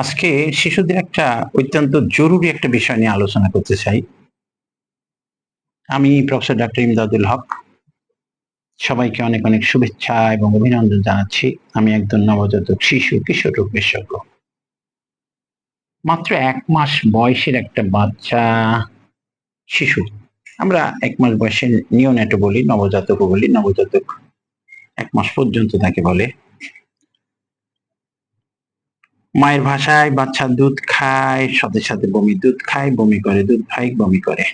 আজকে শিশুদের একটা অত্যন্ত জরুরি একটা বিষয় নিয়ে আলোচনা করতে চাই। আমি প্রফেসর ডক্টর ইমদাদুল হক। সবাইকে অনেক, অনেক শুভেচ্ছা এবং অভিনন্দন জানাচ্ছি। আমি একজন নবজাতক শিশু কিশোর রোগ বিশেষজ্ঞ। মাত্র ১ মাস বয়সের একটা বাচ্চা শিশু। আমরা ১ মাস বয়সের নিওনেটো বলি, নবজাতকও বলি। নবজাতক ১ মাস পর্যন্ত তাকে বলে। মায়ের ভাষায় বাচ্চা দুধ খায়, সাথে, সাথে বমি, দুধ খায়, বমি করে, দুধ খায়, বমি করে।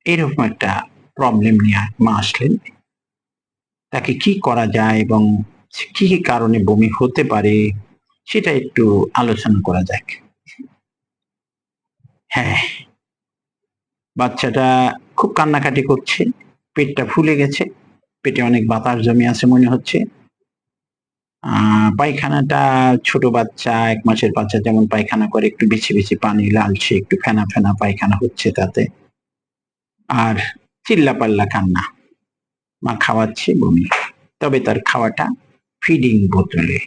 এরকম একটা প্রবলেম নিয়ে মা আসলেন। তাকে কি করা যায় এবং কি, কি কারণে বমি হতে পারে সেটা একটু আলোচনা করা যাক। হ্যাঁ, বাচ্চাটা খুব কান্নাকাটি করছে, পেটটা ফুলে গেছে, পেটে অনেক বাতাস জমে আছে মনে হচ্ছে। পায়খানাটা ছোট বাচ্চা ১ মাসের বাচ্চা যেমন পায়খানা করে একটু বেশি, বেশি পানি লালচে একটু ফেনা, ফেনা পায়খানা হচ্ছে তাতে। আর চিল্লাপাল্লা কান্না। মা খাওয়াচ্ছে বমি। তবে তার খাওয়াটা ফিডিং বোতলে,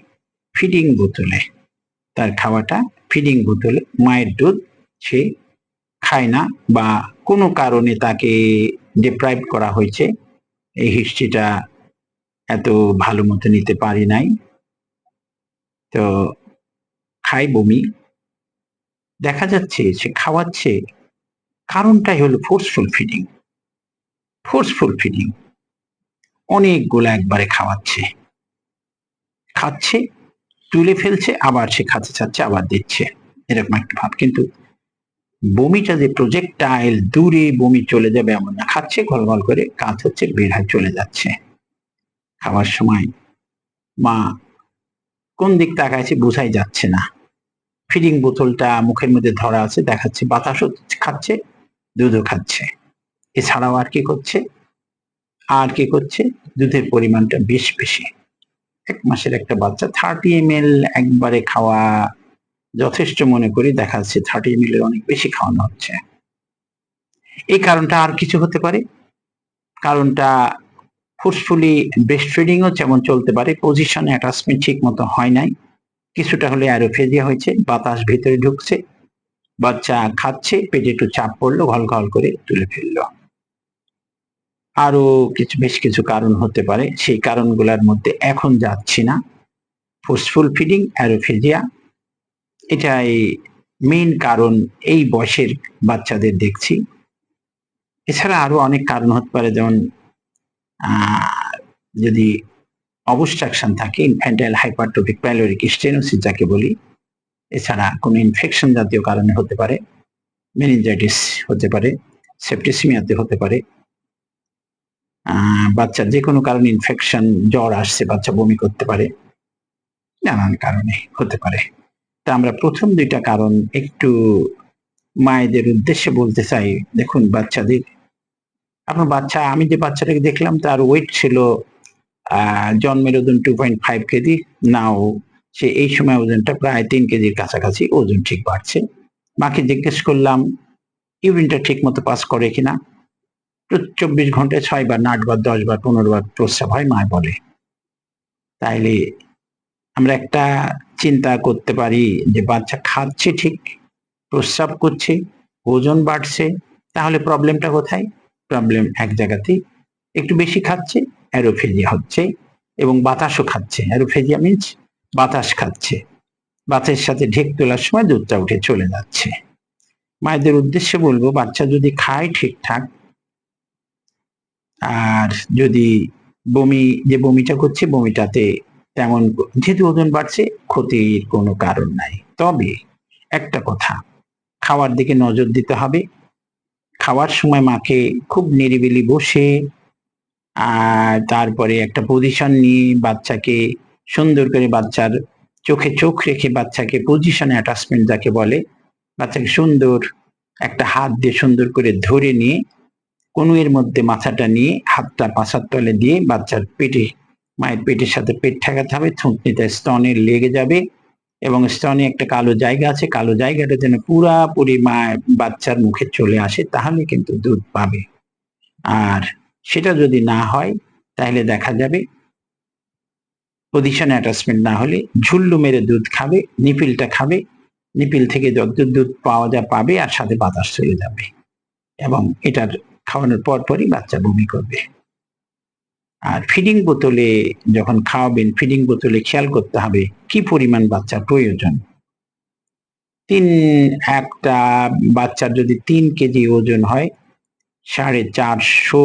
ফিডিং বোতলে। তার খাওয়াটা ফিডিং বোতলে। মায়ের দুধ সে খায় না বা কোনো কারণে তাকে ডিপ্রাইভ করা হয়েছে। এই হিস্ট্রিটা এত ভালো মতো নিতে পারি নাই। তো খায় বমি। দেখা যাচ্ছে সে খাওয়াচ্ছে, কারণটাই হলো ফোর্সফুল ফিডিং। Forceful feeding. অনেকগুলা একবারে খাওয়াচ্ছে। খাচ্ছে, তুলে ফেলছে, আবার সে খাচ্ছে চাচ্ছে, আবার দিচ্ছে। এরকম একটা ভাব। কিন্তু বমিটা যে প্রজেক্টাইল দূরে বমি চলে যাবে এমন না। খাচ্ছে গলগল করে, কাজ হচ্ছে, বের হয়ে চলে যাচ্ছে। খাওয়ার সময় মা কোন দিক তাকাইছে বোঝাই যাচ্ছে না। ফিডিং বোতলটা মুখের মধ্যে ধরা আছে, দেখাচ্ছে বাতাসও খাচ্ছে, দুধও খাচ্ছে। এছাড়াও আর কি করছে? আর কি করছে? দুধের পরিমাণটা বেশ বেশি। ১ মাসের একটা বাচ্চা 30 ml একবারে খাওয়া যথেষ্ট মনে করি। দেখা যাচ্ছে 30 ml এর অনেক বেশি খাওয়ানো হচ্ছে। এই কারণটা আর কিছু হতে পারে। কারণটা ফোর্সফুলি ব্রেস্ট ফিডিং ও যেমন চলতে পারে, পজিশন অ্যাটাচমেন্ট ঠিক মতো হয় নাই। কিছুটা হলে অ্যারোফেজিয়া হয়েছে, বাতাস ভেতরে ঢুকছে, বাচ্চা খাচ্ছে, পেটে একটু চাপ পড়লো, ঘল ঘল করে তুলে ফেললো। আরো বেশ কিছু কারণ হতে পারে, সেই কারণগুলোর মধ্যে এখন যাচ্ছি না। ফোর্সফুল ফিডিং, অ্যারোফেজিয়া এটাই মেইন কারণ এই বয়সের বাচ্চাদের দেখছি। এছাড়া আরো অনেক কারণ হতে পারে, যেমন যদি অবস্ট্রাকশন থাকে, ইনফ্যান্টাইল হাইপারট্রফিক পাইলোরিক স্টেনোসিস যাকে বলি। এছাড়া কোনো ইনফেকশন জাতীয় কারণে হতে পারে, মেনিনজাইটিস হতে পারে, সেপ্টিসিমিয়াতে হতে পারে। বাচ্চার যে কোনো কারণে ইনফেকশন, জ্বর আসছে, বাচ্চা বমি করতে পারে, নানান কারণে হতে পারে। তা আমরা প্রথম ২ টা কারণ একটু মায়েদের উদ্দেশ্যে বলতে চাই। দেখুন বাচ্চাদের, আপনার বাচ্চা, আমি যে বাচ্চাটাকে দেখলাম তার ওয়েট ছিল জন্মের ওজন 2.5 কেজি। নাও সে এই সময় ওজনটা প্রায় ৩ কেজির কাছাকাছি, ওজন ঠিক বাড়ছে। মাকে জিজ্ঞেস করলাম ইউরিনটা ঠিক মতো পাস করে কিনা। ২৪ ঘন্টায় ৬ বার না ৮ বার ১০ বার ১৫ বার প্রস্রাব হয় মা বলে। তাইলে আমরা একটা চিন্তা করতে পারি যে বাচ্চা খাচ্ছে ঠিক, প্রস্রাব করছে, ওজন বাড়ছে, তাহলে প্রবলেমটা কোথায়? প্রবলেম এক জায়গাতেই। একটু বেশি খাচ্ছে, অ্যারোফেজিয়া হচ্ছে এবং বাতাসও খাচ্ছে। অ্যারোফেজিয়া মিনস বাতাস খাচ্ছে। বাতাসের সাথে ঢেক তোলার সময় দুধটা উঠে চলে যাচ্ছে। মায়েদের উদ্দেশ্যে বলবো বাচ্চা যদি খায় ঠিকঠাক, আর যদি যে বমিটা করছে বমিটাতে তেমন, যেহেতু ওজন বাড়ছে, ক্ষতির কোনো কারণ নাই। তবে একটা কথা, খাওয়ার দিকে নজর দিতে হবে। খাওয়ার সময় মাকে খুব নিরিবিলি বসে তারপরে একটা পজিশন নিয়ে বাচ্চাকে সুন্দর করে, বাচ্চার চোখে চোখ রেখে বাচ্চাকে পজিশন অ্যাটাচমেন্ট যাকে বলে, বাচ্চাকে সুন্দর একটা হাত দিয়ে সুন্দর করে ধরে নিয়ে কনুইয়ের মধ্যে মাথাটা নিয়ে হাতটা পাছার তলে দিয়ে বাচ্চার পেটে, মায়ের পেটের সাথে পেট ঠেকাতে হবে, থুতনিতে স্তনে লেগে যাবে এবং স্তনে একটা কালো জায়গা আছে, কালো জায়গাটা যেন পুরাপুরি বাচ্চার মুখে চলে আসে, তাহলে কিন্তু দুধ পাবে। আর সেটা যদি না হয় তাহলে দেখা যাবে পজিশন অ্যাটাচমেন্ট না হলে ঝুল্লু মেরে দুধ খাবে, নিপিলটা খাবে, নিপিল থেকে যতদূর দুধ পাওয়া যায় পাবে আর সাথে বাতাস চলে যাবে এবং এটার খাওয়ানোর পরপরই বাচ্চা বমি করবে। আর ফিডিং বোতলে যখন খাওয়াবেন, ফিডিং বোতলে খেয়াল করতে হবে কি পরিমাণ বাচ্চার প্রয়োজন। একটা বাচ্চার যদি 3 কেজি ওজন হয়, 450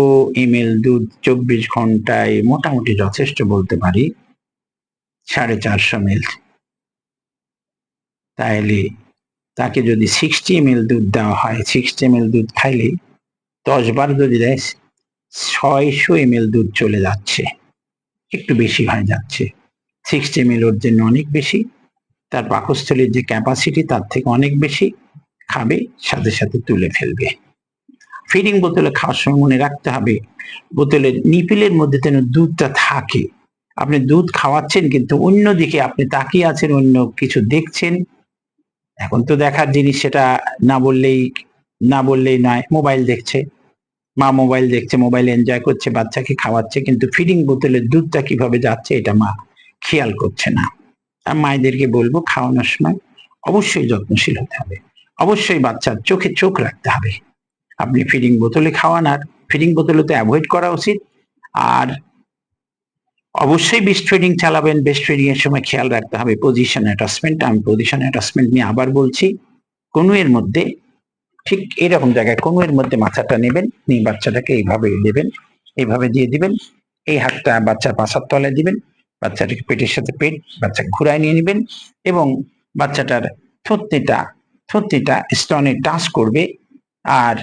ml দুধ 24 ঘন্টায় মোটামুটি যথেষ্ট বলতে পারি। 450 ml, তাইলে তাকে যদি 60 ml দুধ দেওয়া হয়, 60 ml দুধ খাইলে 10 বার যদি দেয় 600 ml দুধ চলে যাচ্ছে, একটু বেশি হয়ে যাচ্ছে। 60 ml ওর জন্য অনেক বেশি, তার পাকস্থলীর যে ক্যাপাসিটি তার থেকে অনেক বেশি, খাবে সাথে সাথে তুলে ফেলবে। ফিডিং বোতলে খাওয়ার সময় মনে রাখতে হবে বোতলের নিপিলের মধ্যে যেন দুধটা থাকে। আপনি দুধ খাওয়াচ্ছেন কিন্তু অন্যদিকে আপনি তাকিয়ে আছেন, অন্য কিছু দেখছেন। এখন তো দেখার জিনিস, সেটা না বললেই নয়। মোবাইল দেখছে, মা মোবাইল দেখছে, মোবাইল এনজয় করছে, বাচ্চাকে খাওয়াচ্ছে, কিন্তু ফিডিং বোতলের দুধটা কিভাবে যাচ্ছে এটা মা খেয়াল করছে না। আর মায়েদেরকে বলবো খাওয়ানোর সময় অবশ্যই যত্নশীল হতে হবে, অবশ্যই বাচ্চার চোখে চোখ রাখতে হবে। আপনি ফিডিং বোতলে খাওয়ান, আর ফিডিং বোতলে তো অ্যাভয়েড করা উচিত। আর অবশ্যই বেস্ট ফিডিং চালাবেন, বেস্ট ফিডিং এর সময় খেয়াল রাখতে হবে পজিশন অ্যাটাচমেন্ট। আমি পজিশন অ্যাটাচমেন্ট নিয়ে আবার বলছি, কনুয়ের মধ্যে ঠিক এরকম জায়গায় কনুয়ের মধ্যে মাথাটা নেবেন, নিয়ে বাচ্চাটাকে এইভাবে দেবেন, এইভাবে দিয়ে দিবেন। এই হাতটা বাচ্চার পাছার তলায় দিবেন, বাচ্চাটাকে পেটের সাথে পেট বাচ্চা ঘুরায় নিয়ে নেবেন এবং বাচ্চাটার থুতনিটা স্তনে টাচ করবে। আর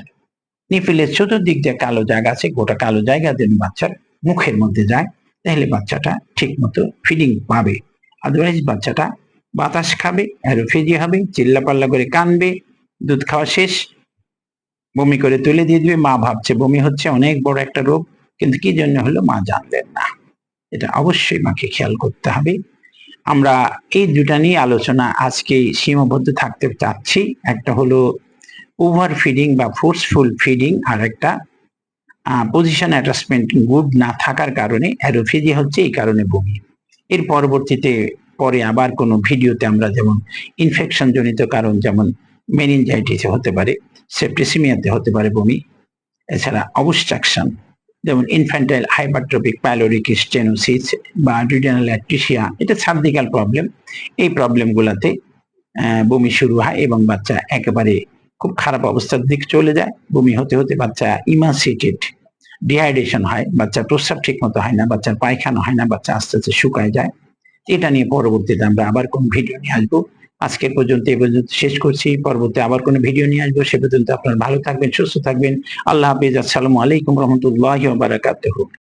নিপিলের চতুর্দিক যে কালো জায়গা আছে, গোটা কালো জায়গা যেন বাচ্চার মুখের মধ্যে যায়, তাহলে বাচ্চাটা ঠিক মতো ফিডিং পাবে। আদারওয়াইজ বাচ্চাটা বাতাস খাবে, অ্যারোফেজিয়া হবে, চিল্লাপাল্লা করে কানবে, দুধ খাওয়া শেষ, বমি করে তুলে দিয়ে দিবে। মা ভাবছে বমি হচ্ছে, অনেক বড় একটা রোগ, কিন্তু কি জন্য হলো মা জানলেন না। এটা অবশ্যই মাকে খেয়াল করতে হবে। আমরা এই দুটা নিয়ে আলোচনা আজকে সীমাবদ্ধ থাকতে চাচ্ছি। একটা হলো ওভার ফিডিং বা ফোর্সফুল ফিডিং, আর একটা পজিশন অ্যাটাচমেন্ট গুড না থাকার কারণে অ্যারোফেজিয়া হচ্ছে, এই কারণে বমি। এর পরবর্তীতে পরে আবার কোনো ভিডিওতে আমরা যেমন ইনফেকশন জনিত কারণ, যেমন মেনিনজাইটিসে হতে পারে, সেপ্টিসিমিয়াতে হতে পারে বমি, এছাড়া অবস্ট্রাকশন যেমন ইনফ্যান্টাইল হাইপারট্রপিক পাইলোরিক স্টেনোসিস বা রিডানাল অ্যাট্রিসিয়া, এটা সার্জিক্যাল প্রবলেম। এই প্রবলেমগুলোতে বমি শুরু হয় এবং বাচ্চা একেবারে খুব খারাপ অবস্থার দিকে চলে যায়। বমি হতে হতে বাচ্চা ইমাসিয়েটেড, ডিহাইড্রেশন হয়, বাচ্চার প্রস্রাব ঠিক মতো হয় না, বাচ্চার পায়খানা হয় না, বাচ্চা আস্তে আস্তে শুকায় যায়। এটা নিয়ে পরবর্তীতে আমরা আবার কোন ভিডিও নিয়ে আসবো। আজকের পর্যন্ত এই পর্যন্ত শেষ করছি, পরবর্তী আবার কোনো ভিডিও নিয়ে আসবো। সে পর্যন্ত আপনারা ভালো থাকবেন, সুস্থ থাকবেন। আল্লাহ হাফেজ। আসসালামু আলাইকুম রহমতুল্লাহি ওয়া বারাকাতুহু।